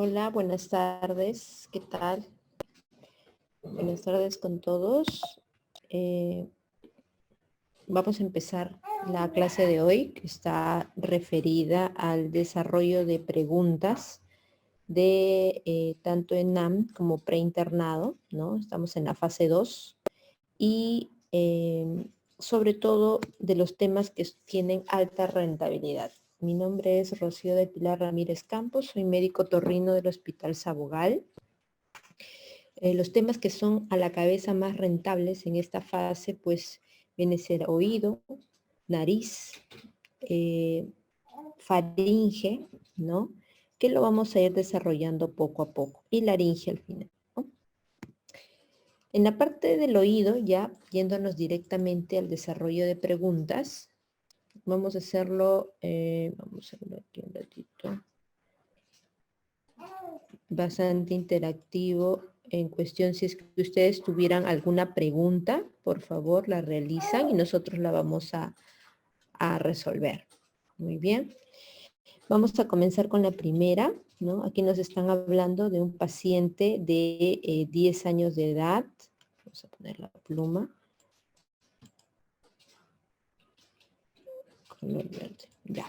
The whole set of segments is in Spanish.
Hola, buenas tardes. ¿Qué tal? Buenas tardes con todos. Eh, Vamos a empezar la clase de hoy, que está referida al desarrollo de preguntas de tanto ENAM como preinternado, ¿no? Estamos en la fase 2 y sobre todo de los temas que tienen alta rentabilidad. Mi nombre es Rocío de Pilar Ramírez Campos, soy médico torrino del Hospital Sabogal. Los temas que son a la cabeza más rentables en esta fase, pues viene a ser oído, nariz, faringe, ¿no? Que lo vamos a ir desarrollando poco a poco, y laringe al final, ¿no? En la parte del oído, ya yéndonos directamente al desarrollo de preguntas, vamos a hacerlo, vamos a ver aquí un ratito, bastante interactivo en cuestión. Si es que ustedes tuvieran alguna pregunta, por favor la realizan y nosotros la vamos a resolver. Muy bien. Vamos a comenzar con la primera, ¿no? Aquí nos están hablando de un paciente de 10 años de edad. Vamos a poner la pluma. Color verde. Ya.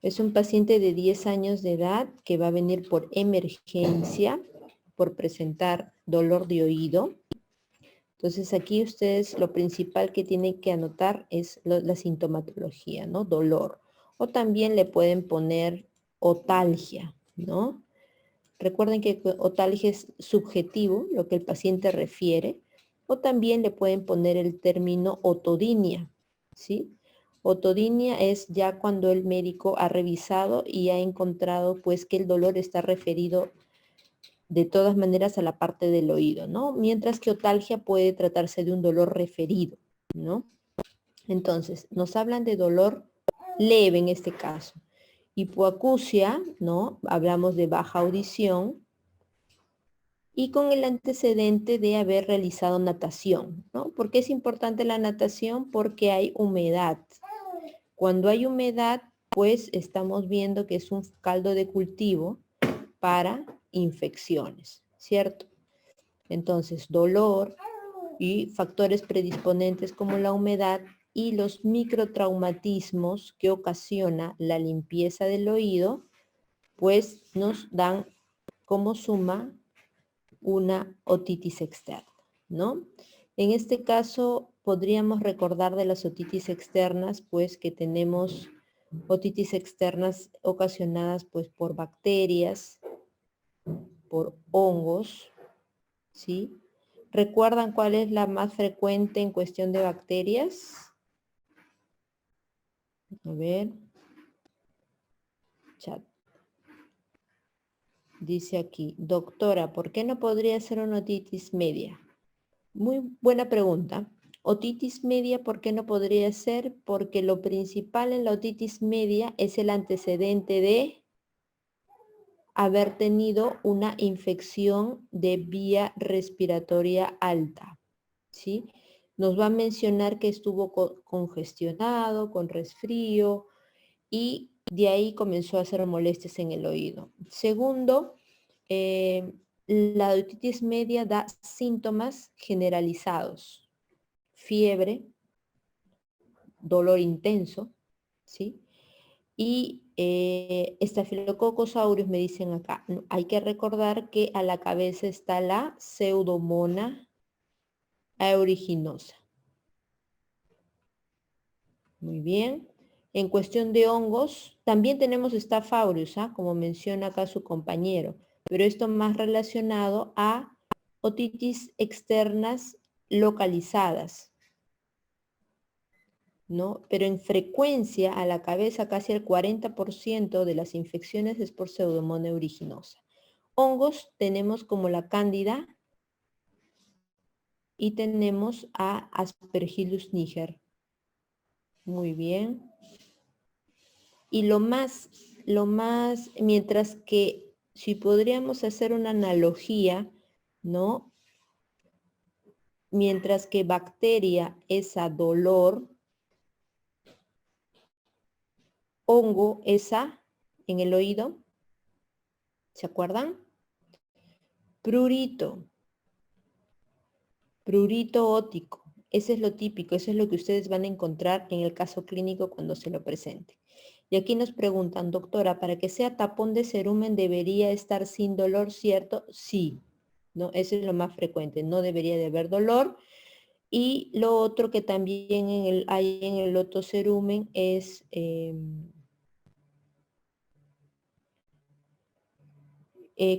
Es un paciente de 10 años de edad que va a venir por emergencia, por presentar dolor de oído. Entonces aquí ustedes lo principal que tienen que anotar es la sintomatología, ¿no? Dolor. O también le pueden poner otalgia, ¿no? Recuerden que otalgia es subjetivo, lo que el paciente refiere. O también le pueden poner el término otodinia, ¿sí? Otodinia es ya cuando el médico ha revisado y ha encontrado pues que el dolor está referido de todas maneras a la parte del oído, ¿no? Mientras que otalgia puede tratarse de un dolor referido, ¿no? Entonces, nos hablan de dolor leve en este caso. Hipoacusia, ¿no? Hablamos de baja audición y con el antecedente de haber realizado natación, ¿no? ¿Por qué es importante la natación? Porque hay humedad. Cuando hay humedad, pues estamos viendo que es un caldo de cultivo para infecciones, ¿cierto? Entonces, dolor y factores predisponentes como la humedad y los microtraumatismos que ocasiona la limpieza del oído, pues nos dan como suma una otitis externa, ¿no? En este caso, podríamos recordar de las otitis externas, pues que tenemos otitis externas ocasionadas pues por bacterias, por hongos, ¿sí? ¿Recuerdan cuál es la más frecuente en cuestión de bacterias? A ver. Chat. Dice aquí, doctora, ¿por qué no podría ser una otitis media? Muy buena pregunta. Otitis media, ¿por qué no podría ser? Porque lo principal en la otitis media es el antecedente de haber tenido una infección de vía respiratoria alta, ¿sí? Nos va a mencionar que estuvo congestionado, con resfrío, y de ahí comenzó a hacer molestias en el oído. Segundo, la otitis media da síntomas generalizados, fiebre, dolor intenso, ¿sí? Y Staphylococcus aureus me dicen acá. Hay que recordar que a la cabeza está la Pseudomonas aeruginosa. Muy bien. En cuestión de hongos, también tenemos Staph aureus, como menciona acá su compañero, pero esto más relacionado a otitis externas localizadas, ¿no? Pero en frecuencia a la cabeza casi el 40% de las infecciones es por Pseudomonas aeruginosa. Hongos tenemos como la cándida y tenemos a Aspergillus niger. Muy bien. Y mientras que si podríamos hacer una analogía, ¿no? Mientras que bacteria es a dolor, hongo es a, en el oído, ¿Se acuerdan? Prurito. Prurito óptico. Ese es lo típico, eso es lo que ustedes van a encontrar en el caso clínico cuando se lo presente. Y aquí nos preguntan, doctora, para que sea tapón de cerumen debería estar sin dolor, ¿cierto? Sí, ¿no? Eso es lo más frecuente, no debería de haber dolor. Y lo otro que también hay en el otocerumen es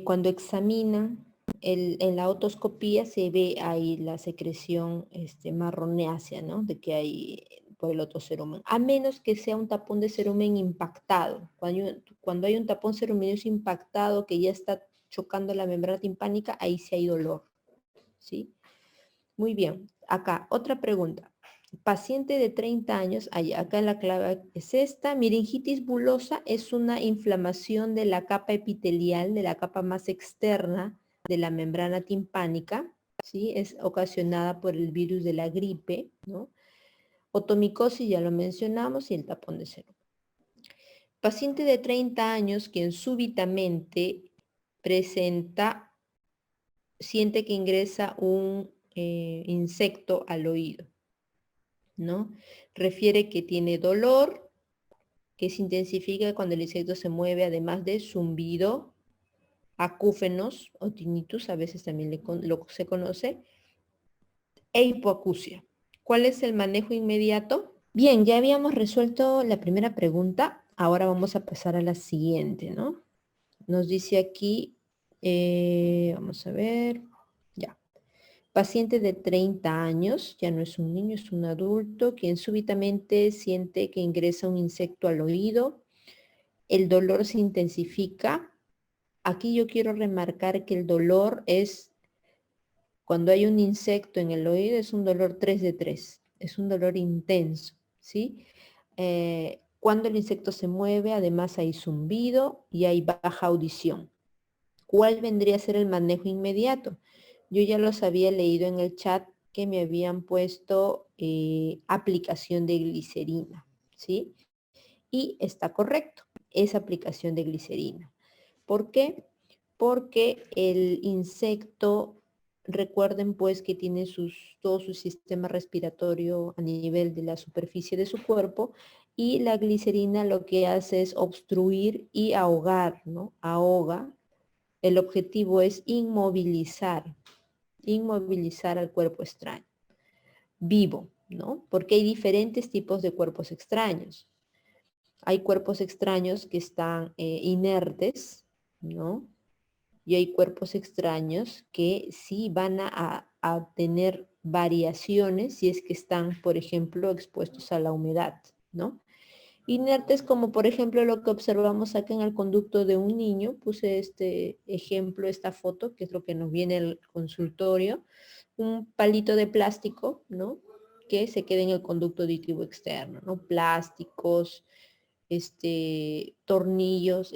cuando examinan en la otoscopía se ve ahí la secreción marroneácea, ¿no? De que hay por el otocerumen. A menos que sea un tapón de cerumen impactado. Cuando hay un tapón ceruminoso impactado que ya está chocando la membrana timpánica, ahí sí hay dolor, ¿sí? Muy bien. Acá, otra pregunta. Paciente de 30 años, acá la clave es esta, meningitis bulosa es una inflamación de la capa epitelial, de la capa más externa de la membrana timpánica, ¿sí? Es ocasionada por el virus de la gripe, ¿no? Otomicosis, ya lo mencionamos, y el tapón de cerumen. Paciente de 30 años quien súbitamente siente que ingresa un insecto al oído, ¿no? Refiere que tiene dolor, que se intensifica cuando el insecto se mueve, además de zumbido, acúfenos o tinnitus, a veces también se conoce, e hipoacusia. ¿Cuál es el manejo inmediato? Bien, ya habíamos resuelto la primera pregunta, ahora vamos a pasar a la siguiente, ¿no? Nos dice aquí, vamos a ver, ya. Paciente de 30 años, ya no es un niño, es un adulto, quien súbitamente siente que ingresa un insecto al oído, el dolor se intensifica. Aquí yo quiero remarcar que el dolor es, cuando hay un insecto en el oído, es un dolor 3 de 3, es un dolor intenso, ¿sí? Cuando el insecto se mueve, además hay zumbido y hay baja audición. ¿Cuál vendría a ser el manejo inmediato? Yo ya los había leído en el chat que me habían puesto aplicación de glicerina, ¿sí? Y está correcto, es aplicación de glicerina. ¿Por qué? Porque el insecto, recuerden pues que tiene todo su sistema respiratorio a nivel de la superficie de su cuerpo y la glicerina lo que hace es obstruir y ahogar, ¿no? Ahoga. El objetivo es inmovilizar al cuerpo extraño, vivo, ¿no? Porque hay diferentes tipos de cuerpos extraños. Hay cuerpos extraños que están inertes, ¿no? Y hay cuerpos extraños que sí van a tener variaciones si es que están, por ejemplo, expuestos a la humedad, ¿no? Inertes como por ejemplo lo que observamos acá en el conducto de un niño, puse este ejemplo, esta foto, que es lo que nos viene el consultorio, un palito de plástico, ¿no? Que se queda en el conducto auditivo externo, ¿no? Plásticos, tornillos,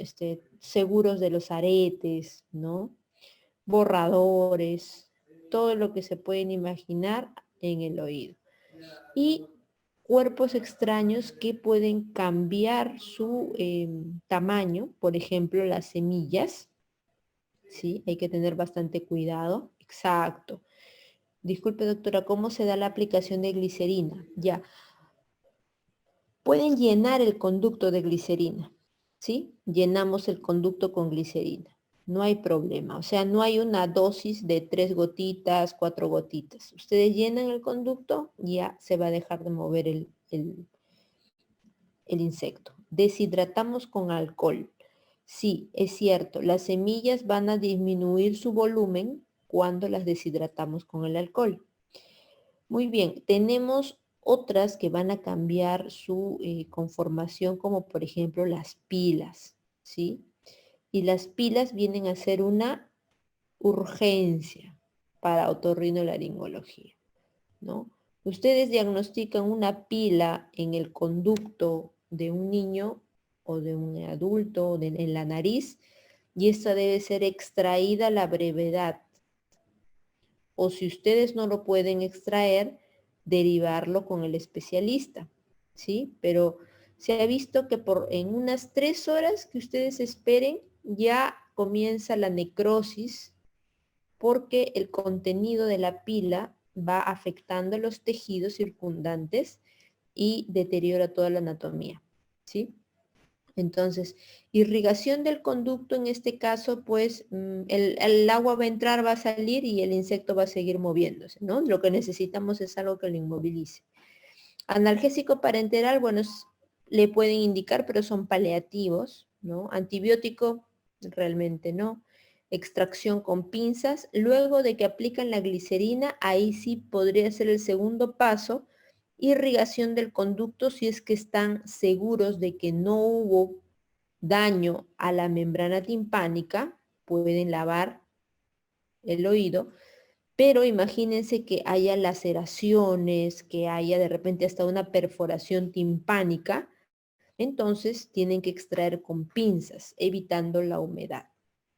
seguros de los aretes, ¿no? Borradores, todo lo que se pueden imaginar en el oído. Y cuerpos extraños que pueden cambiar su tamaño, por ejemplo, las semillas, ¿sí? Hay que tener bastante cuidado. Exacto. Disculpe, doctora, ¿cómo se da la aplicación de glicerina? Ya. Pueden llenar el conducto de glicerina, ¿sí? Llenamos el conducto con glicerina. No hay problema. O sea, no hay una dosis de 3 gotitas, 4 gotitas. Ustedes llenan el conducto y ya se va a dejar de mover el insecto. Deshidratamos con alcohol. Sí, es cierto, las semillas van a disminuir su volumen cuando las deshidratamos con el alcohol. Muy bien, tenemos otras que van a cambiar su conformación, como por ejemplo las pilas, ¿sí? Y las pilas vienen a ser una urgencia para otorrinolaringología, ¿no? Ustedes diagnostican una pila en el conducto de un niño o de un adulto en la nariz y esta debe ser extraída a la brevedad. O si ustedes no lo pueden extraer, derivarlo con el especialista, ¿sí? Pero se ha visto que en unas 3 horas que ustedes esperen, ya comienza la necrosis porque el contenido de la pila va afectando los tejidos circundantes y deteriora toda la anatomía, ¿sí? Entonces, irrigación del conducto en este caso, pues el agua va a entrar, va a salir y el insecto va a seguir moviéndose, ¿no? Lo que necesitamos es algo que lo inmovilice. Analgésico parenteral, bueno, le pueden indicar, pero son paliativos, ¿no? Antibiótico, realmente no. Extracción con pinzas. Luego de que aplican la glicerina, ahí sí podría ser el segundo paso. Irrigación del conducto si es que están seguros de que no hubo daño a la membrana timpánica, pueden lavar el oído, pero imagínense que haya laceraciones, que haya de repente hasta una perforación timpánica, entonces tienen que extraer con pinzas, evitando la humedad,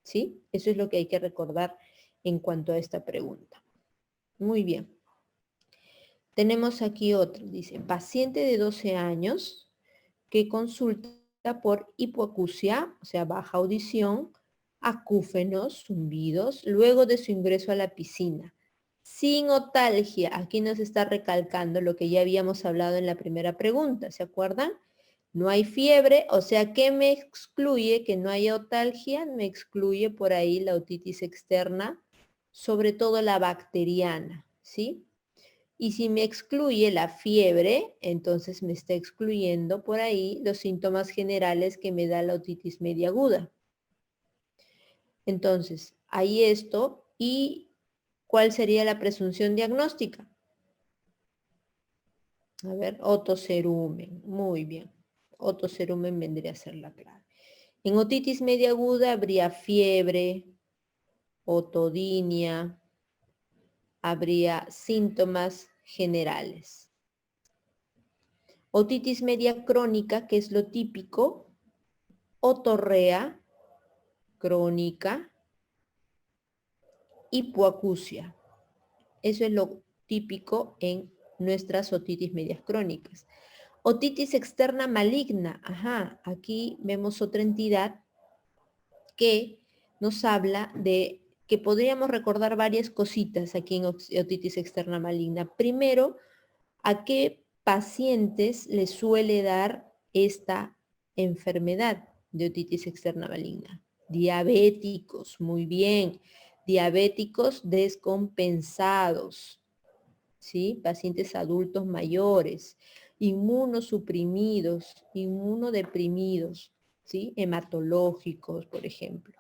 ¿sí? Eso es lo que hay que recordar en cuanto a esta pregunta. Muy bien. Tenemos aquí otro, dice, paciente de 12 años que consulta por hipoacusia, o sea, baja audición, acúfenos, zumbidos, luego de su ingreso a la piscina. Sin otalgia, aquí nos está recalcando lo que ya habíamos hablado en la primera pregunta, ¿se acuerdan? No hay fiebre, o sea, ¿qué me excluye? Que no haya otalgia, me excluye por ahí la otitis externa, sobre todo la bacteriana, ¿sí? Y si me excluye la fiebre, entonces me está excluyendo por ahí los síntomas generales que me da la otitis media aguda. Entonces, hay esto. ¿Y cuál sería la presunción diagnóstica? A ver, otocerumen. Muy bien. Otocerumen vendría a ser la clave. En otitis media aguda habría fiebre, otodinia, habría síntomas generales. Otitis media crónica, que es lo típico, otorrea crónica, hipoacusia. Eso es lo típico en nuestras otitis medias crónicas. Otitis externa maligna. Ajá, aquí vemos otra entidad que nos habla de que podríamos recordar varias cositas aquí en otitis externa maligna. Primero, ¿a qué pacientes les suele dar esta enfermedad de otitis externa maligna? Diabéticos, muy bien. Diabéticos descompensados, ¿sí? Pacientes adultos mayores, inmunosuprimidos, inmunodeprimidos, ¿sí? Hematológicos, por ejemplo.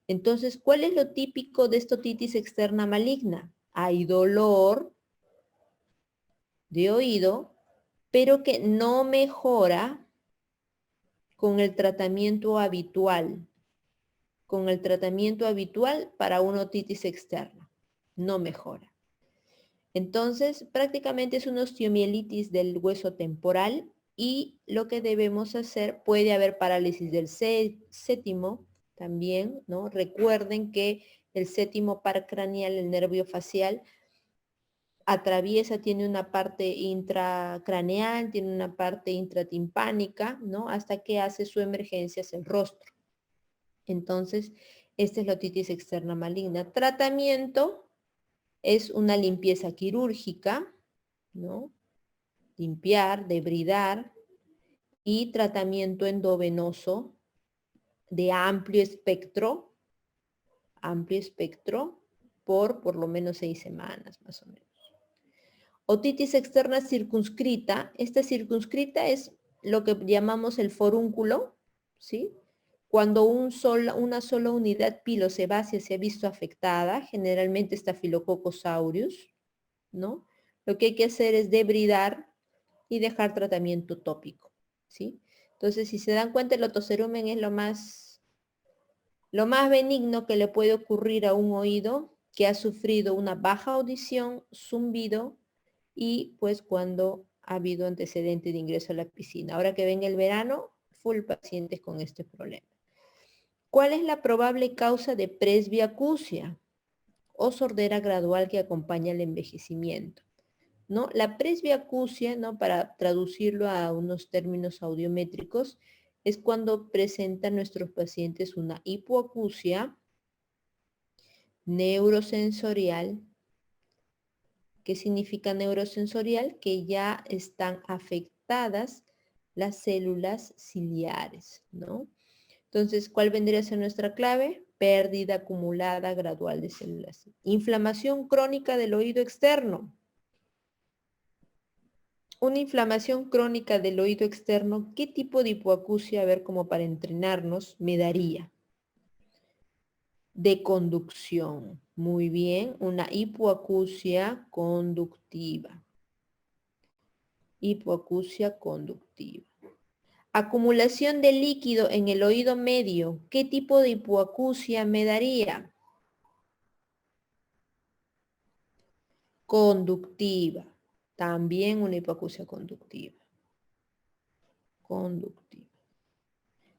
Entonces, ¿cuál es lo típico de esta otitis externa maligna? Hay dolor de oído, pero que no mejora con el tratamiento habitual. Con el tratamiento habitual para una otitis externa. No mejora. Entonces, prácticamente es una osteomielitis del hueso temporal y lo que debemos hacer, puede haber parálisis del séptimo también, ¿no? Recuerden que el séptimo par craneal, el nervio facial, atraviesa, tiene una parte intracraneal, tiene una parte intratimpánica, ¿no? Hasta que hace su emergencia hacia el rostro. Entonces, esta es la otitis externa maligna. Tratamiento es una limpieza quirúrgica, ¿no? Limpiar, debridar, y tratamiento endovenoso de amplio espectro, por lo menos 6 semanas, más o menos. Otitis externa circunscrita. Esta circunscrita es lo que llamamos el forúnculo, ¿sí? Cuando una sola unidad pilosebácea se ha visto afectada, generalmente Staphylococcus aureus, ¿no? Lo que hay que hacer es debridar y dejar tratamiento tópico, ¿sí? Entonces, si se dan cuenta, el otocerumen es lo más benigno que le puede ocurrir a un oído que ha sufrido una baja audición, zumbido, y pues cuando ha habido antecedente de ingreso a la piscina. Ahora que venga el verano, full pacientes con este problema. ¿Cuál es la probable causa de presbiacusia o sordera gradual que acompaña el envejecimiento? ¿No? La presbiacusia, ¿no? Para traducirlo a unos términos audiométricos, es cuando presentan nuestros pacientes una hipoacusia neurosensorial. ¿Qué significa neurosensorial? Que ya están afectadas las células ciliares, ¿no? Entonces, ¿cuál vendría a ser nuestra clave? Pérdida acumulada gradual de células. Inflamación crónica del oído externo. Una inflamación crónica del oído externo, ¿qué tipo de hipoacusia, a ver, como para entrenarnos, me daría? De conducción. Muy bien, una hipoacusia conductiva. Hipoacusia conductiva. Acumulación de líquido en el oído medio. ¿Qué tipo de hipoacusia me daría? Conductiva. También una hipoacusia conductiva. Conductiva.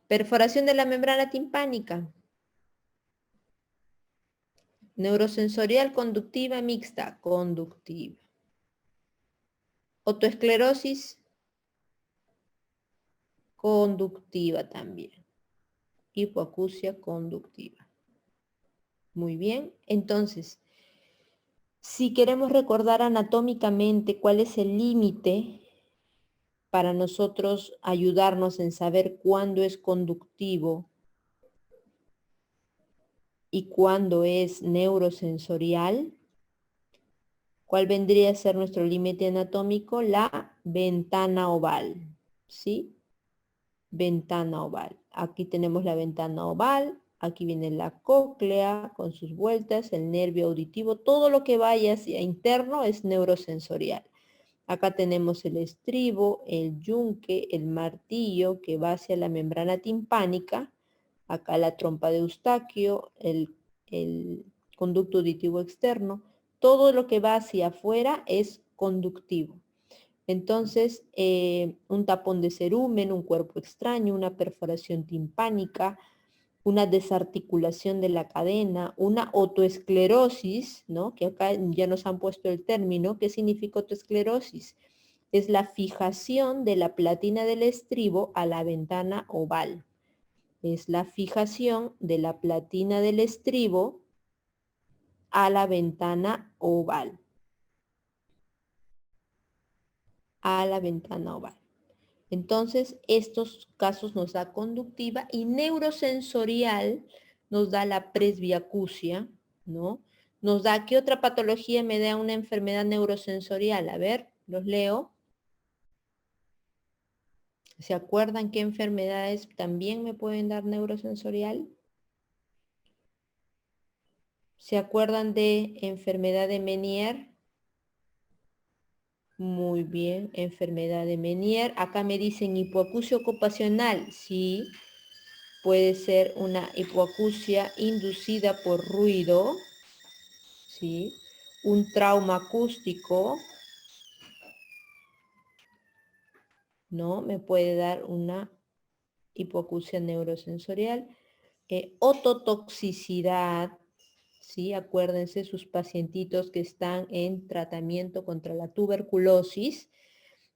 Perforación de la membrana timpánica. Neurosensorial conductiva mixta. Conductiva. Otoesclerosis conductiva también. Hipoacusia conductiva. Muy bien. Entonces, si queremos recordar anatómicamente cuál es el límite para nosotros ayudarnos en saber cuándo es conductivo y cuándo es neurosensorial, ¿cuál vendría a ser nuestro límite anatómico? La ventana oval, ¿sí? Ventana oval. Aquí tenemos la ventana oval, aquí viene la cóclea con sus vueltas, el nervio auditivo, todo lo que vaya hacia interno es neurosensorial. Acá tenemos el estribo, el yunque, el martillo que va hacia la membrana timpánica, acá la trompa de Eustaquio, el conducto auditivo externo, todo lo que va hacia afuera es conductivo. Entonces, un tapón de cerumen, un cuerpo extraño, una perforación timpánica, una desarticulación de la cadena, una otoesclerosis, ¿no? Que acá ya nos han puesto el término. ¿Qué significa otoesclerosis? Es la fijación de la platina del estribo a la ventana oval. Es la fijación de la platina del estribo a la ventana oval. A la ventana oval. Entonces, estos casos nos da conductiva y neurosensorial nos da la presbiacusia, ¿no? Nos da, ¿qué otra patología me da una enfermedad neurosensorial? A ver, los leo. ¿Se acuerdan qué enfermedades también me pueden dar neurosensorial? ¿Se acuerdan de enfermedad de Menier? Muy bien, enfermedad de Menier. Acá me dicen hipoacusia ocupacional. Sí, puede ser una hipoacusia inducida por ruido, ¿sí? Un trauma acústico, ¿no? Me puede dar una hipoacusia neurosensorial. Ototoxicidad, ¿sí? Acuérdense sus pacientitos que están en tratamiento contra la tuberculosis,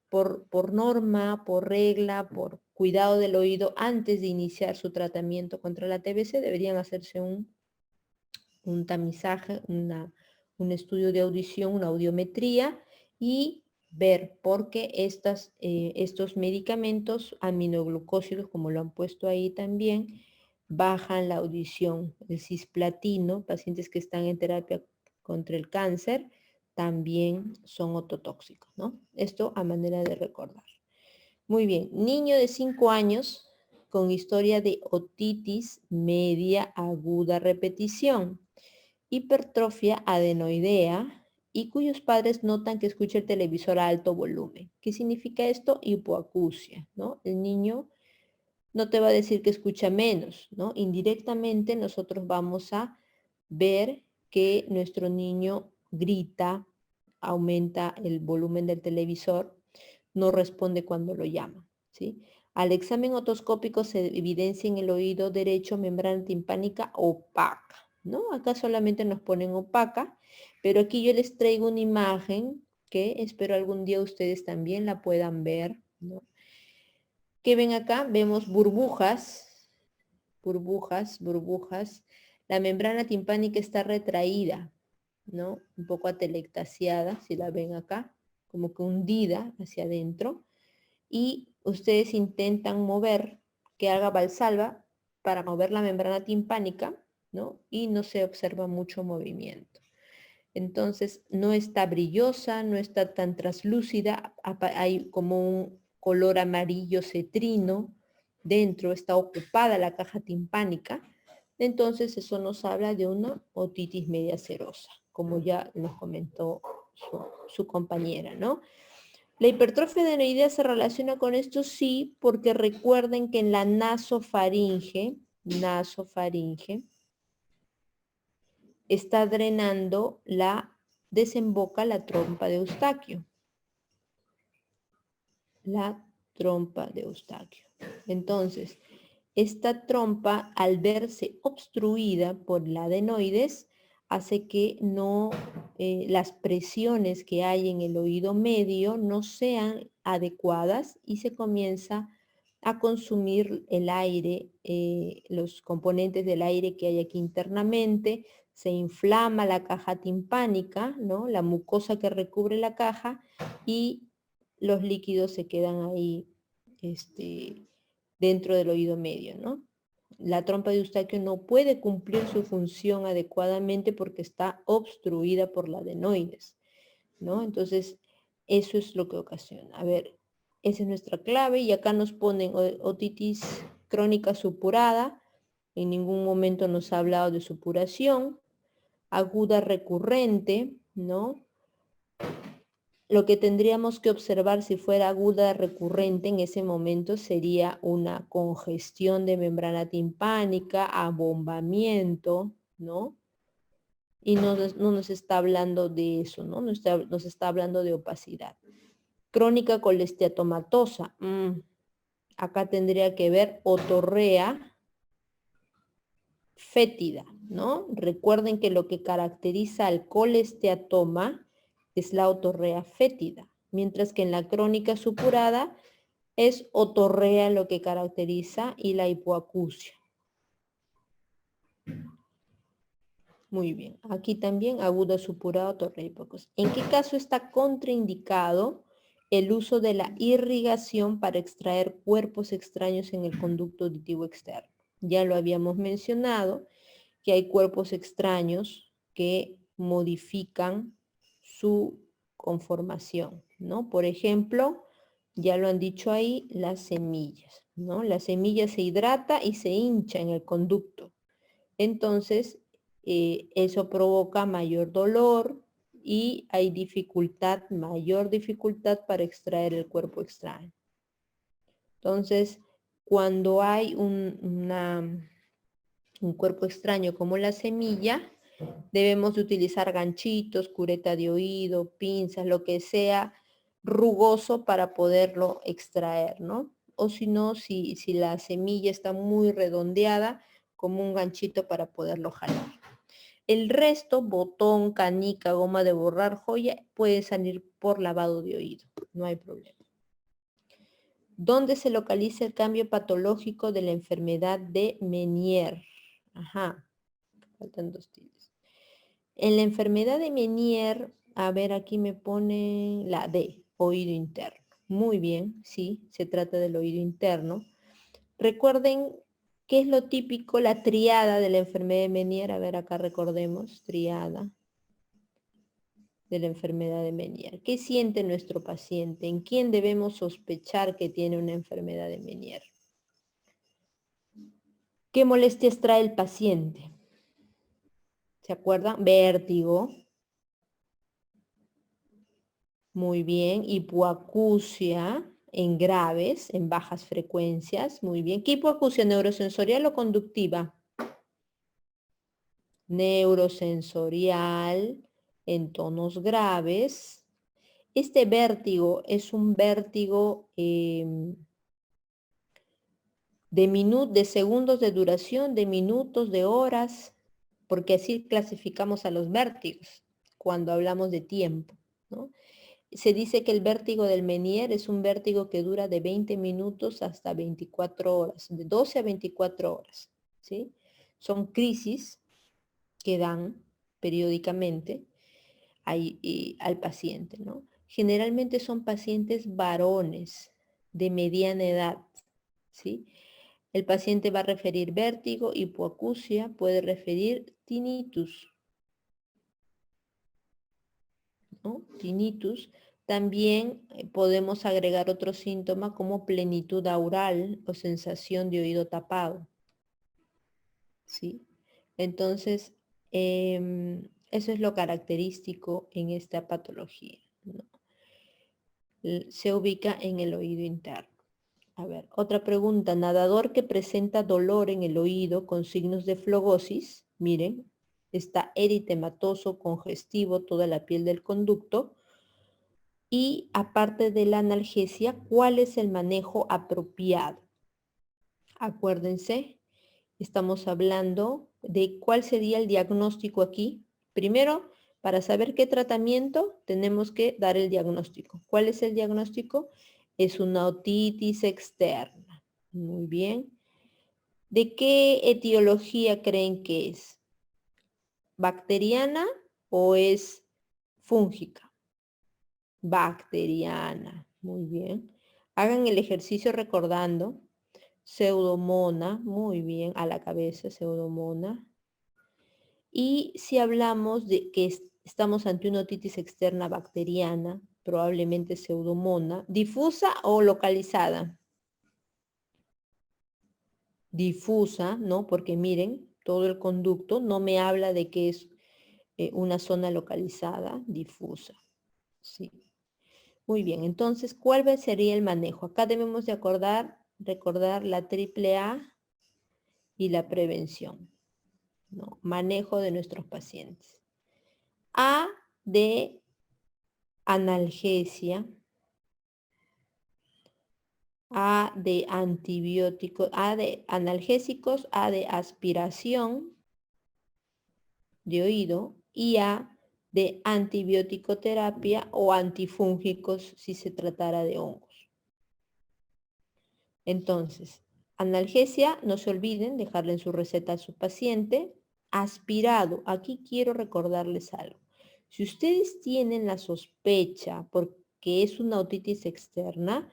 por norma, por regla, por cuidado del oído, antes de iniciar su tratamiento contra la TBC, deberían hacerse un tamizaje, un estudio de audición, una audiometría y ver por qué estos medicamentos aminoglucósidos, como lo han puesto ahí también, bajan la audición. El cisplatino, pacientes que están en terapia contra el cáncer, también son ototóxicos, ¿no? Esto a manera de recordar. Muy bien, niño de 5 años con historia de otitis media aguda repetición, hipertrofia adenoidea y cuyos padres notan que escucha el televisor a alto volumen. ¿Qué significa esto? Hipoacusia, ¿no? El niño no te va a decir que escucha menos, ¿no? Indirectamente nosotros vamos a ver que nuestro niño grita, aumenta el volumen del televisor, no responde cuando lo llaman, ¿sí? Al examen otoscópico se evidencia en el oído derecho membrana timpánica opaca, ¿no? Acá solamente nos ponen opaca, pero aquí yo les traigo una imagen que espero algún día ustedes también la puedan ver, ¿no? ¿Qué ven acá? Vemos burbujas, burbujas, burbujas. La membrana timpánica está retraída, ¿no? Un poco atelectasiada, si la ven acá, como que hundida hacia adentro. Y ustedes intentan mover, que haga valsalva, para mover la membrana timpánica, ¿no? Y no se observa mucho movimiento. Entonces, no está brillosa, no está tan translúcida, hay como un color amarillo cetrino, dentro está ocupada la caja timpánica, entonces eso nos habla de una otitis media serosa, como ya nos comentó su compañera, ¿no? La hipertrofia adenoidea se relaciona con esto, sí, porque recuerden que en la nasofaringe, está drenando desemboca la trompa de Eustaquio. La trompa de Eustaquio. Entonces, esta trompa, al verse obstruida por la adenoides, hace que las presiones que hay en el oído medio no sean adecuadas y se comienza a consumir el aire, los componentes del aire que hay aquí internamente, se inflama la caja timpánica, ¿no? La mucosa que recubre la caja y los líquidos se quedan ahí dentro del oído medio, ¿no? La trompa de Eustaquio no puede cumplir su función adecuadamente porque está obstruida por la adenoides, ¿no? Entonces, eso es lo que ocasiona. A ver, esa es nuestra clave y acá nos ponen otitis crónica supurada, en ningún momento nos ha hablado de supuración, aguda recurrente, ¿no? Lo que tendríamos que observar si fuera aguda recurrente en ese momento sería una congestión de membrana timpánica, abombamiento, ¿no? Y no nos está hablando de eso, ¿no? Nos está hablando de opacidad. Crónica colesteatomatosa. Acá tendría que ver otorrea fétida, ¿no? Recuerden que lo que caracteriza al colesteatoma es la otorrea fétida, mientras que en la crónica supurada es otorrea lo que caracteriza y la hipoacusia. Muy bien, aquí también aguda supurada, otorrea, hipoacusia. ¿En qué caso está contraindicado el uso de la irrigación para extraer cuerpos extraños en el conducto auditivo externo? Ya lo habíamos mencionado, que hay cuerpos extraños que modifican su conformación, ¿no? Por ejemplo, ya lo han dicho ahí, las semillas, ¿no? La semilla se hidrata y se hincha en el conducto. Entonces, eso provoca mayor dolor y hay dificultad, mayor dificultad para extraer el cuerpo extraño. Entonces, cuando hay un cuerpo extraño como la semilla, debemos de utilizar ganchitos, cureta de oído, pinzas, lo que sea rugoso para poderlo extraer, ¿no? O si no, si la semilla está muy redondeada, como un ganchito para poderlo jalar. El resto, botón, canica, goma de borrar, joya, puede salir por lavado de oído, no hay problema. ¿Dónde se localiza el cambio patológico de la enfermedad de Meniere? Ajá, faltan dos tildes. En la enfermedad de Meniere, a ver, aquí me pone la D, oído interno. Muy bien, sí, se trata del oído interno. Recuerden qué es lo típico, la triada de la enfermedad de Meniere. A ver, acá recordemos, triada de la enfermedad de Meniere. ¿Qué siente nuestro paciente? ¿En quién debemos sospechar que tiene una enfermedad de Meniere? ¿Qué molestias trae el paciente? ¿Se acuerdan? Vértigo. Muy bien. Hipoacusia en graves, en bajas frecuencias. Muy bien. ¿Qué hipoacusia? ¿Neurosensorial o conductiva? Neurosensorial en tonos graves. Este vértigo es un vértigo de segundos de duración, de minutos, de horas, porque así clasificamos a los vértigos cuando hablamos de tiempo, ¿no? se dice que el vértigo del Meniere es un vértigo que dura de 20 minutos hasta 24 horas, de 12 a 24 horas, ¿sí? Son crisis que dan periódicamente al paciente, ¿no? Generalmente son pacientes varones de mediana edad, ¿sí? El paciente va a referir vértigo, hipoacusia, puede referir tinnitus, ¿no? Tinnitus. También podemos agregar otro síntoma como plenitud aural o sensación de oído tapado, ¿sí? Entonces, eso es lo característico en esta patología, ¿no? Se ubica en el oído interno. A ver, otra pregunta. Nadador que presenta dolor en el oído con signos de flogosis, miren, está eritematoso, congestivo, toda la piel del conducto. Y aparte de la analgesia, ¿cuál es el manejo apropiado? Acuérdense, estamos hablando de cuál sería el diagnóstico aquí. Primero, para saber qué tratamiento, tenemos que dar el diagnóstico. ¿Cuál es el diagnóstico? Es una otitis externa. Muy bien. ¿De qué etiología creen que es? ¿Bacteriana o es fúngica? Bacteriana. Muy bien. Hagan el ejercicio recordando. Pseudomona, muy bien, a la cabeza, pseudomona. Y si hablamos de que estamos ante una otitis externa bacteriana, probablemente pseudomona, difusa o localizada. Difusa, ¿no? Porque miren, todo el conducto no me habla de que es una zona localizada, difusa. Sí. Muy bien, entonces, ¿cuál sería el manejo? Acá debemos de recordar la triple A y la prevención, ¿no? Manejo de nuestros pacientes. A de analgesia, A de antibióticos, A de analgésicos, A de aspiración de oído y A de antibiótico-terapia o antifúngicos si se tratara de hongos. Entonces, analgesia, no se olviden dejarle en su receta a su paciente. Aspirado, aquí quiero recordarles algo. Si ustedes tienen la sospecha porque es una otitis externa,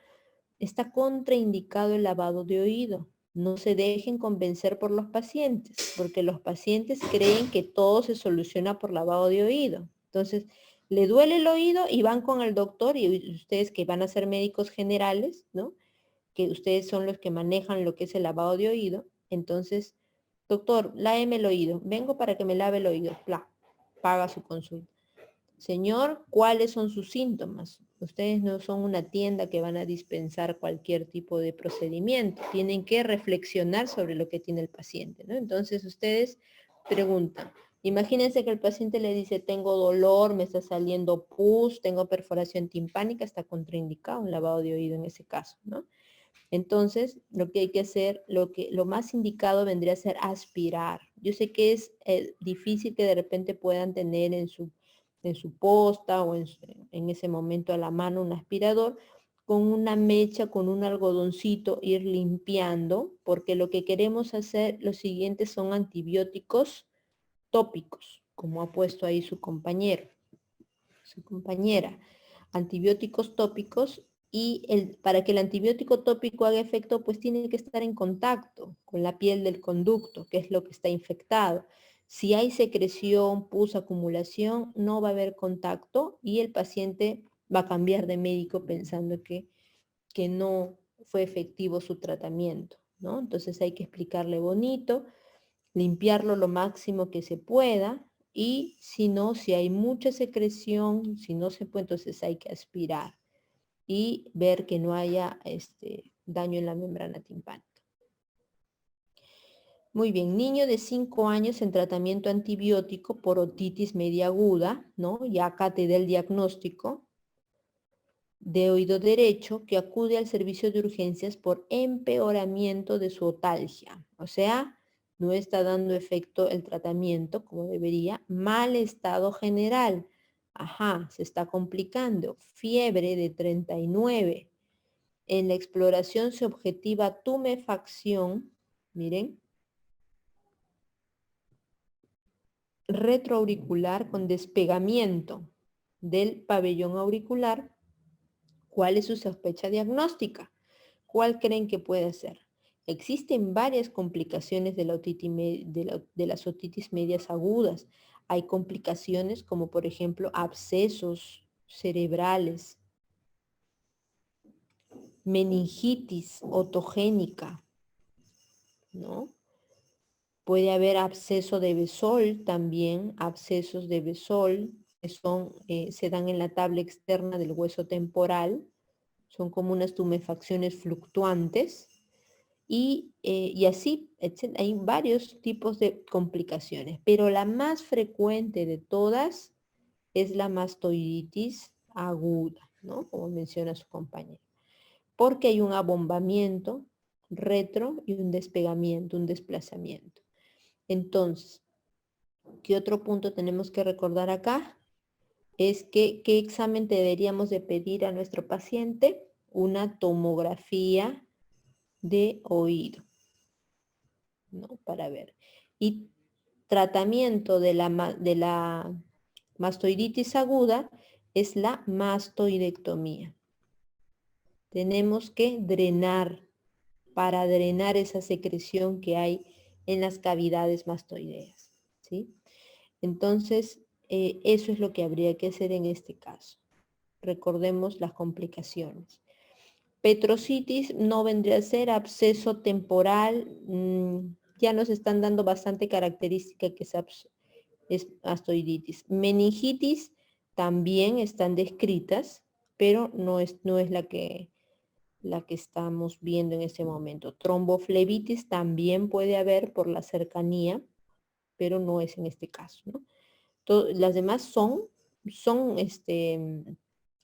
está contraindicado el lavado de oído. No se dejen convencer por los pacientes, porque los pacientes creen que todo se soluciona por lavado de oído. Entonces, le duele el oído y van con el doctor y ustedes que van a ser médicos generales, ¿no? Que ustedes son los que manejan lo que es el lavado de oído. Entonces, doctor, láveme el oído. Vengo para que me lave el oído. Pla, paga su consulta. Señor, ¿cuáles son sus síntomas? Ustedes no son una tienda que van a dispensar cualquier tipo de procedimiento. Tienen que reflexionar sobre lo que tiene el paciente, ¿no? Entonces ustedes preguntan. Imagínense que el paciente le dice, tengo dolor, me está saliendo pus, tengo perforación timpánica, está contraindicado un lavado de oído en ese caso, ¿no? Entonces, lo que hay que hacer, lo más indicado vendría a ser aspirar. Yo sé que es difícil que de repente puedan tener en su posta o en ese momento a la mano un aspirador, con una mecha, con un algodoncito, ir limpiando, porque lo que queremos hacer, los siguientes son antibióticos tópicos, como ha puesto ahí su compañero, su compañera. Antibióticos tópicos y para que el antibiótico tópico haga efecto, pues tiene que estar en contacto con la piel del conducto, que es lo que está infectado. Si hay secreción, pus, acumulación, no va a haber contacto y el paciente va a cambiar de médico pensando que no fue efectivo su tratamiento, ¿no? Entonces hay que explicarle bonito, limpiarlo lo máximo que se pueda y si no, si hay mucha secreción, si no se puede, entonces hay que aspirar y ver que no haya daño en la membrana timpánica. Muy bien, niño de 5 años en tratamiento antibiótico por otitis media aguda, ¿no? Ya acá te da el diagnóstico de oído derecho que acude al servicio de urgencias por empeoramiento de su otalgia. O sea, no está dando efecto el tratamiento como debería, mal estado general. Ajá, se está complicando. Fiebre de 39. En la exploración se objetiva tumefacción, miren, retroauricular con despegamiento del pabellón auricular. ¿Cuál es su sospecha diagnóstica? ¿Cuál creen que puede ser? Existen varias complicaciones de, de las otitis medias agudas. Hay complicaciones como por ejemplo abscesos cerebrales, meningitis otogénica, ¿no? Puede haber absceso de Besol también, abscesos de Besol, que se dan en la tabla externa del hueso temporal, son como unas tumefacciones fluctuantes, y así hay varios tipos de complicaciones, pero la más frecuente de todas es la mastoiditis aguda, ¿no? Como menciona su compañero, porque hay un abombamiento retro y un despegamiento, un desplazamiento. Entonces, ¿qué otro punto tenemos que recordar acá? Es que, ¿qué examen deberíamos de pedir a nuestro paciente? Una tomografía de oído, ¿no? Para ver. Y tratamiento de la mastoiditis aguda es la mastoidectomía. Tenemos que drenar, para drenar esa secreción que hay en las cavidades mastoideas, ¿sí? Entonces, eso es lo que habría que hacer en este caso. Recordemos las complicaciones. Petrocitis no vendría a ser absceso temporal, ya nos están dando bastante característica que es mastoiditis. Meningitis también están descritas, pero no es la que estamos viendo en este momento. Tromboflebitis también puede haber por la cercanía, pero no es en este caso, ¿no? Las demás son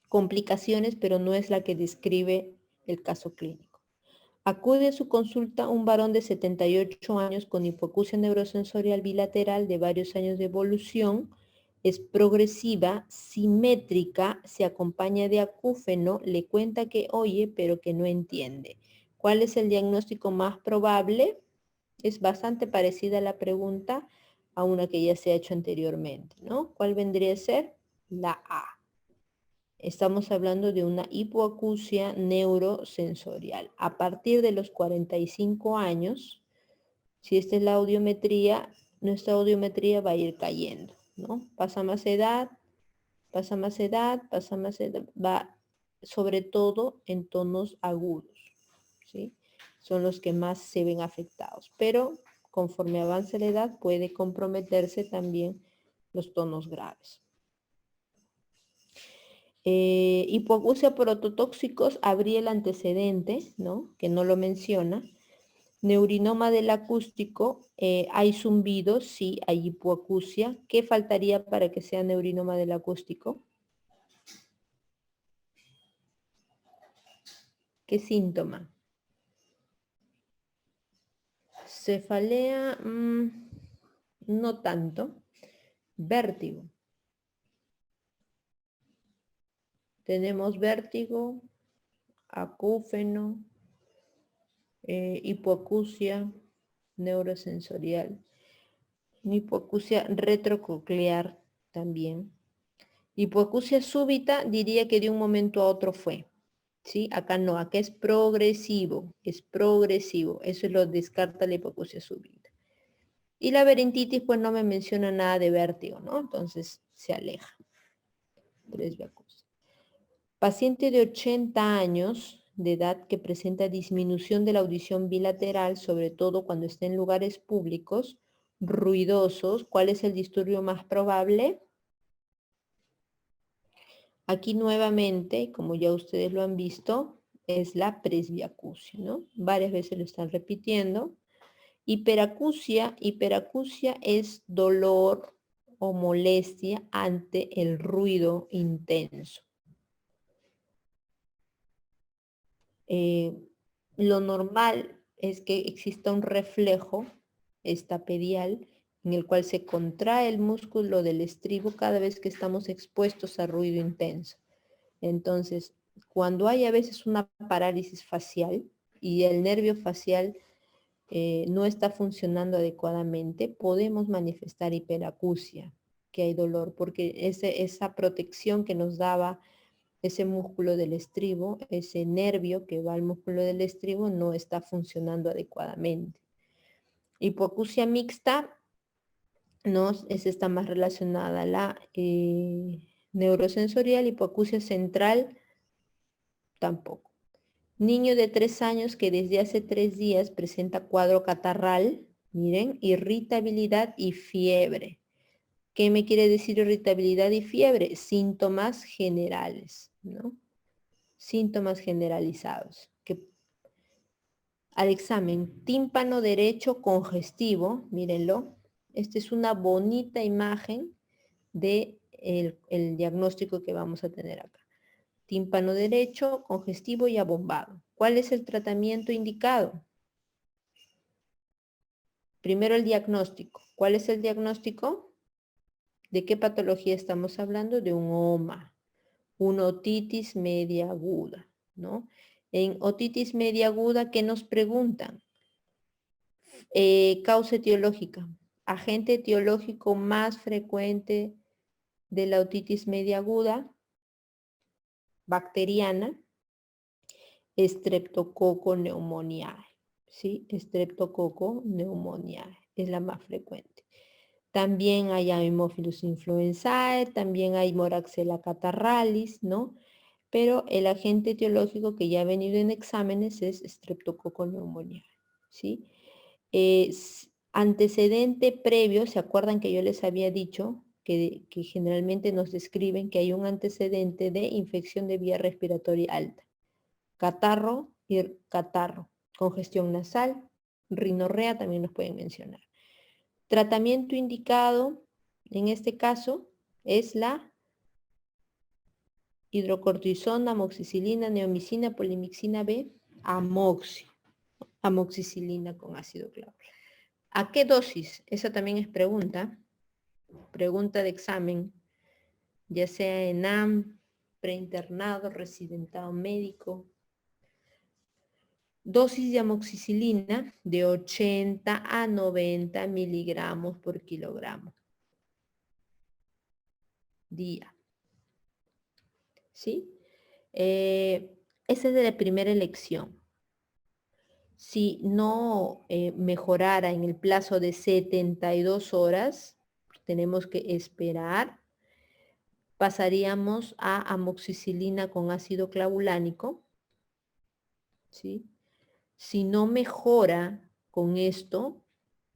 complicaciones, pero no es la que describe el caso clínico. Acude a su consulta un varón de 78 años con hipoacusia neurosensorial bilateral de varios años de evolución, es progresiva, simétrica, se acompaña de acúfeno, le cuenta que oye pero que no entiende. ¿Cuál es el diagnóstico más probable? Es bastante parecida a la pregunta a una que ya se ha hecho anteriormente, ¿no? ¿Cuál vendría a ser? La A. Estamos hablando de una hipoacusia neurosensorial. A partir de los 45 años, si esta es la audiometría, nuestra audiometría va a ir cayendo, ¿no? Pasa más edad, pasa más edad, pasa más edad, va sobre todo en tonos agudos, ¿sí? Son los que más se ven afectados, pero conforme avanza la edad puede comprometerse también los tonos graves. Hipoacusia por ototóxicos, habría el antecedente, ¿no? Que no lo menciona. Neurinoma del acústico, hay zumbido, sí, hay hipoacusia. ¿Qué faltaría para que sea neurinoma del acústico? ¿Qué síntoma? Cefalea, no tanto. Vértigo. Tenemos vértigo, acúfeno, hipoacusia neurosensorial, hipoacusia retrococlear también. Hipoacusia súbita diría que de un momento a otro fue. ¿Sí? Acá no, acá es progresivo, es progresivo. Eso lo descarta la hipoacusia súbita. Y la laberintitis pues no me menciona nada de vértigo, ¿no? Entonces se aleja. Presbiacusia. Paciente de 80 años de edad que presenta disminución de la audición bilateral, sobre todo cuando está en lugares públicos, ruidosos. ¿Cuál es el disturbio más probable? Aquí nuevamente, como ya ustedes lo han visto, es la presbiacusia, ¿no? Varias veces lo están repitiendo. Hiperacusia es dolor o molestia ante el ruido intenso. Lo normal es que exista un reflejo estapedial en el cual se contrae el músculo del estribo cada vez que estamos expuestos a ruido intenso. Entonces, cuando hay a veces una parálisis facial y el nervio facial no está funcionando adecuadamente, podemos manifestar hiperacusia, que hay dolor, porque esa protección que nos daba ese músculo del estribo, ese nervio que va al músculo del estribo, no está funcionando adecuadamente. Hipoacusia mixta está más relacionada a la neurosensorial. Hipoacusia central tampoco. Niño de 3 años que desde hace 3 días presenta cuadro catarral, miren, irritabilidad y fiebre. ¿Qué me quiere decir irritabilidad y fiebre? Síntomas generales, ¿no? Síntomas generalizados. Al examen, tímpano derecho congestivo, mírenlo. Esta es una bonita imagen de el diagnóstico que vamos a tener acá. Tímpano derecho, congestivo y abombado. ¿Cuál es el tratamiento indicado? Primero el diagnóstico. ¿Cuál es el diagnóstico? ¿De qué patología estamos hablando? De un OMA, una otitis media aguda, ¿no? En otitis media aguda, ¿qué nos preguntan? Causa etiológica. Agente etiológico más frecuente de la otitis media aguda, bacteriana, Streptococcus pneumoniae, ¿sí? Streptococcus pneumoniae es la más frecuente. También hay Haemophilus influenzae, también hay Moraxella catarrhalis, ¿no? Pero el agente etiológico que ya ha venido en exámenes es Streptococcus pneumoniae, ¿sí? Antecedente previo, ¿se acuerdan que yo les había dicho que generalmente nos describen que hay un antecedente de infección de vía respiratoria alta? Catarro y catarro, congestión nasal, rinorrea también nos pueden mencionar. Tratamiento indicado en este caso es la hidrocortisona, amoxicilina, neomicina, polimixina B, amoxicilina con ácido clorhídrico. ¿A qué dosis? Esa también es pregunta de examen, ya sea ENAM, preinternado, residentado médico. Dosis de amoxicilina de 80 a 90 miligramos por kilogramo día. ¿Sí? Esa es de la primera elección. Si no mejorara en el plazo de 72 horas, tenemos que esperar. Pasaríamos a amoxicilina con ácido clavulánico. ¿Sí? Si no mejora con esto,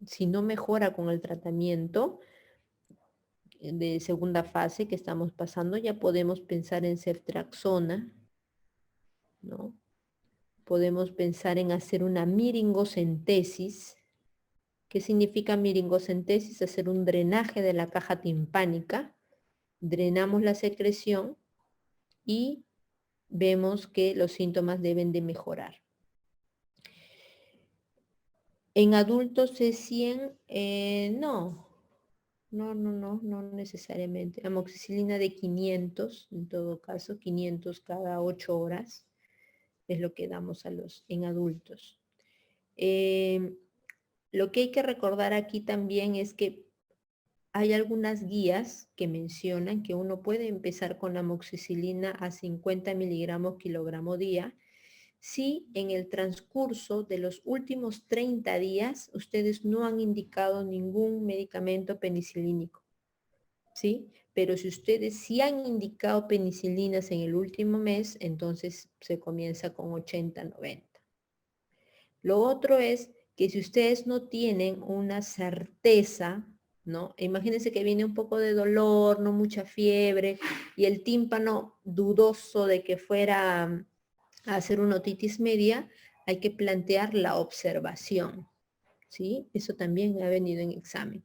si no mejora con el tratamiento de segunda fase que estamos pasando, ya podemos pensar en ceftriaxona, ¿no? Podemos pensar en hacer una miringocentesis. ¿Qué significa miringocentesis? Hacer un drenaje de la caja timpánica. Drenamos la secreción y vemos que los síntomas deben de mejorar. En adultos es 100, no necesariamente. Amoxicilina de 500, en todo caso, 500 cada 8 horas es lo que damos en adultos. Lo que hay que recordar aquí también es que hay algunas guías que mencionan que uno puede empezar con amoxicilina a 50 miligramos kilogramo día si en el transcurso de los últimos 30 días ustedes no han indicado ningún medicamento penicilínico, ¿sí? Pero si ustedes sí han indicado penicilinas en el último mes, entonces se comienza con 80, 90. Lo otro es que si ustedes no tienen una certeza, ¿no? Imagínense que viene un poco de dolor, no mucha fiebre, y el tímpano dudoso de que fuera a hacer una otitis media, hay que plantear la observación, ¿sí? Eso también ha venido en examen.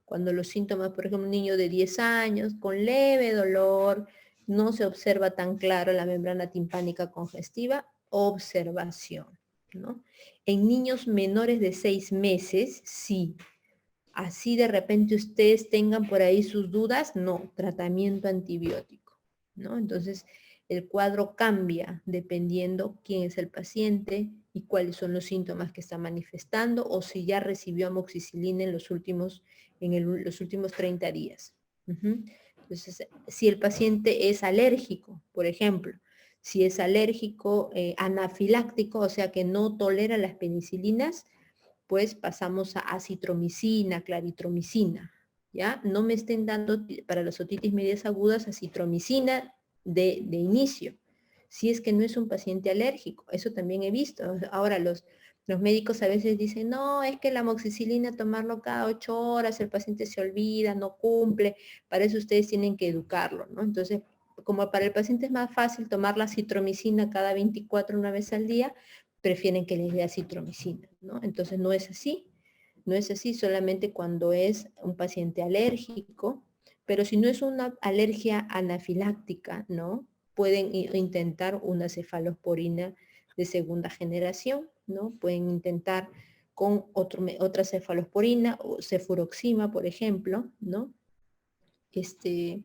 Cuando los síntomas, por ejemplo, un niño de 10 años con leve dolor, no se observa tan claro la membrana timpánica congestiva, observación, ¿no? En niños menores de 6 meses, sí, así de repente ustedes tengan por ahí sus dudas, no, tratamiento antibiótico, ¿no? Entonces, el cuadro cambia dependiendo quién es el paciente y cuáles son los síntomas que está manifestando o si ya recibió amoxicilina en los últimos 30 días. Entonces, si el paciente es alérgico, por ejemplo, si es alérgico anafiláctico, o sea que no tolera las penicilinas, pues pasamos a acitromicina, claritromicina, ¿ya? No me estén dando para las otitis medias agudas acitromicina de inicio, si es que no es un paciente alérgico, eso también he visto. Ahora los médicos a veces dicen, no, es que la amoxicilina tomarlo cada 8 horas, el paciente se olvida, no cumple, para eso ustedes tienen que educarlo, ¿no? Entonces, como para el paciente es más fácil tomar la acitromicina cada 24 una vez al día, prefieren que les dé acitromicina, ¿no? Entonces no es así, no es así solamente cuando es un paciente alérgico, pero si no es una alergia anafiláctica, ¿no? Pueden intentar una cefalosporina de segunda generación, ¿no? Pueden intentar con otra cefalosporina o cefuroxima, por ejemplo, ¿no?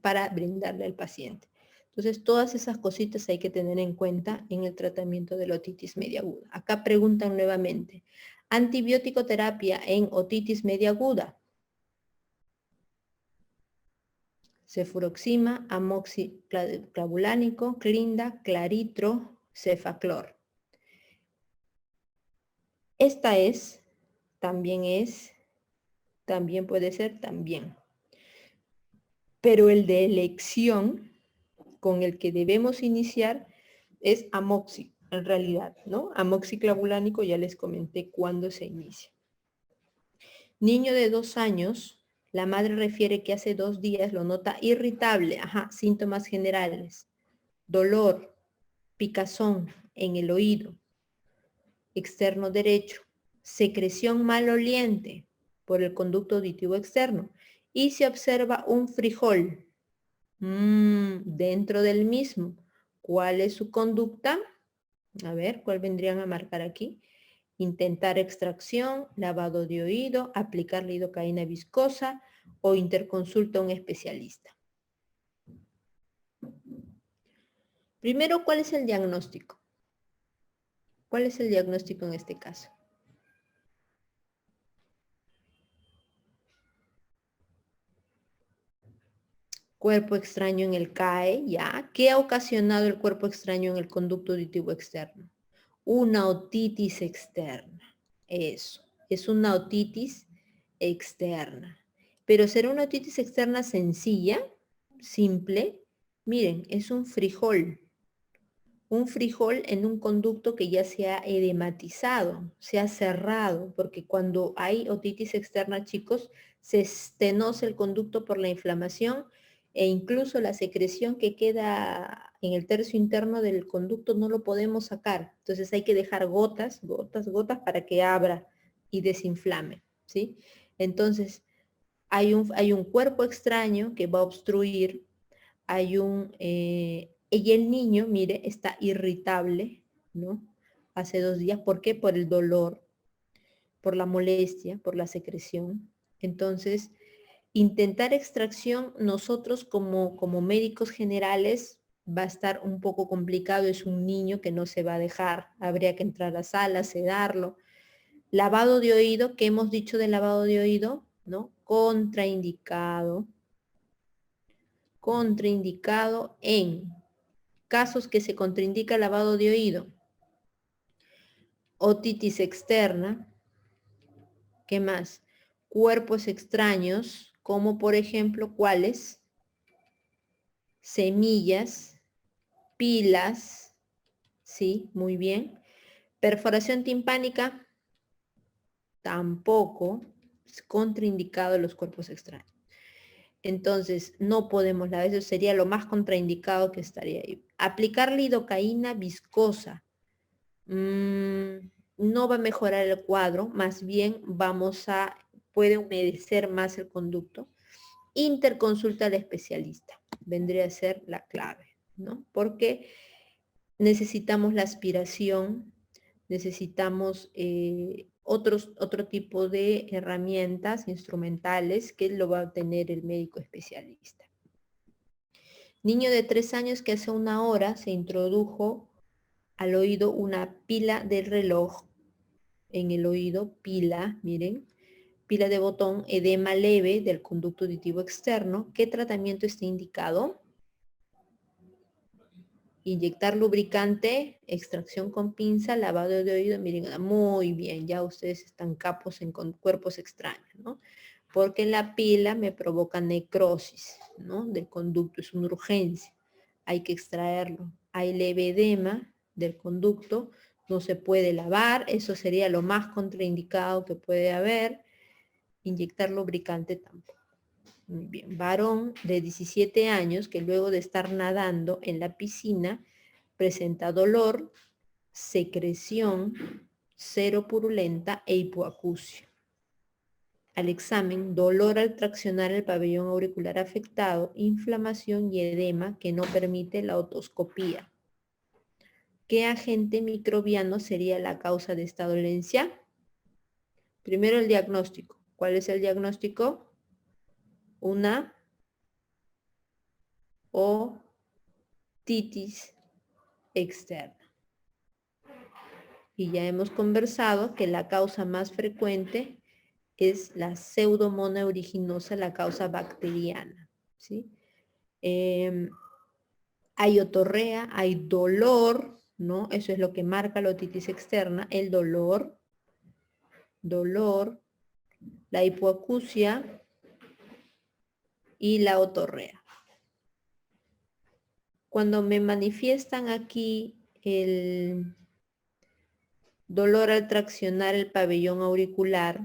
Para brindarle al paciente. Entonces, todas esas cositas hay que tener en cuenta en el tratamiento de la otitis media aguda. Acá preguntan nuevamente, antibiótico terapia en otitis media aguda. Cefuroxima, amoxiclavulánico, clinda, claritro, cefaclor. Esta también puede ser, también. Pero el de elección con el que debemos iniciar es amoxi, en realidad, ¿no? Amoxiclavulánico ya les comenté cuándo se inicia. Niño de 2 años, la madre refiere que hace 2 días lo nota irritable, síntomas generales, dolor, picazón en el oído externo derecho, secreción maloliente por el conducto auditivo externo y se observa un frijol dentro del mismo. ¿Cuál es su conducta? A ver, ¿cuál vendrían a marcar aquí? Intentar extracción, lavado de oído, aplicar lidocaína viscosa o interconsulta a un especialista. Primero, ¿cuál es el diagnóstico? ¿Cuál es el diagnóstico en este caso? Cuerpo extraño en el CAE, ¿ya? ¿Qué ha ocasionado el cuerpo extraño en el conducto auditivo externo? Una otitis externa. Eso, es una otitis externa. Pero será una otitis externa sencilla, simple. Miren, es un frijol. Un frijol en un conducto que ya se ha edematizado, se ha cerrado, porque cuando hay otitis externa, chicos, se estenosa el conducto por la inflamación e incluso la secreción que queda en el tercio interno del conducto no lo podemos sacar. Entonces hay que dejar gotas, gotas, gotas para que abra y desinflame, ¿sí? Entonces hay un cuerpo extraño que va a obstruir, y el niño, mire, está irritable, ¿no? Hace 2 días, ¿por qué? Por el dolor, por la molestia, por la secreción. Entonces, intentar extracción, nosotros como médicos generales, va a estar un poco complicado, es un niño que no se va a dejar, habría que entrar a sala, sedarlo. Lavado de oído, ¿qué hemos dicho del lavado de oído? ¿No? Contraindicado en casos que se contraindica lavado de oído, otitis externa, ¿qué más? Cuerpos extraños, como por ejemplo, ¿cuáles? Semillas, pilas, ¿sí? Muy bien. Perforación timpánica, tampoco, es contraindicado los cuerpos extraños. Entonces, no podemos, eso sería lo más contraindicado que estaría ahí. Aplicar lidocaína viscosa. No va a mejorar el cuadro, más bien puede humedecer más el conducto. Interconsulta al especialista, vendría a ser la clave, ¿no? Porque necesitamos la aspiración, necesitamos otro tipo de herramientas instrumentales que lo va a tener el médico especialista. Niño de 3 años que hace 1 hora se introdujo al oído una pila de reloj, en el oído, pila, miren, pila de botón, edema leve del conducto auditivo externo. ¿Qué tratamiento está indicado? Inyectar lubricante, extracción con pinza, lavado de oído. Miren, muy bien, ya ustedes están capos en cuerpos extraños, ¿no? Porque la pila me provoca necrosis, ¿no? Del conducto, es una urgencia, hay que extraerlo. Hay leve edema del conducto, no se puede lavar, eso sería lo más contraindicado que puede haber. Inyectar lubricante tampoco. Muy bien, varón de 17 años que luego de estar nadando en la piscina presenta dolor, secreción, seropurulenta e hipoacusia. Al examen, dolor al traccionar el pabellón auricular afectado, inflamación y edema que no permite la otoscopía. ¿Qué agente microbiano sería la causa de esta dolencia? Primero el diagnóstico. ¿Cuál es el diagnóstico? Una otitis externa. Y ya hemos conversado que la causa más frecuente es la pseudomonas aeruginosa, la causa bacteriana, ¿sí? Hay otorrea, hay dolor, ¿no? Eso es lo que marca la otitis externa, el dolor, la hipoacusia y la otorrea. Cuando me manifiestan aquí el dolor al traccionar el pabellón auricular,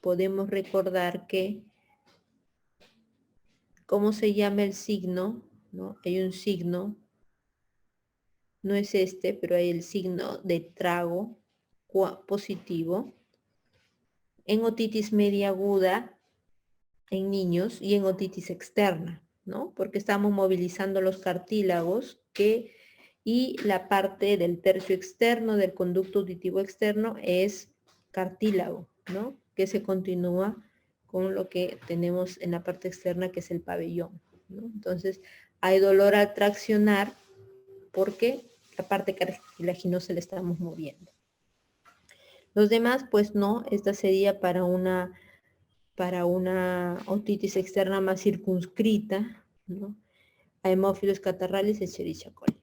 podemos recordar que, ¿cómo se llama el signo? ¿No? Hay un signo, no es este, pero hay el signo de trago positivo. En otitis media aguda en niños y en otitis externa, ¿no? Porque estamos movilizando los cartílagos y la parte del tercio externo del conducto auditivo externo es cartílago, ¿no? Que se continúa con lo que tenemos en la parte externa, que es el pabellón, ¿no? Entonces, hay dolor al traccionar porque la parte cartilaginosa la estamos moviendo. Los demás, pues no, esta sería para una otitis externa más circunscrita, ¿no? A hemófilos catarrales, Escherichia coli.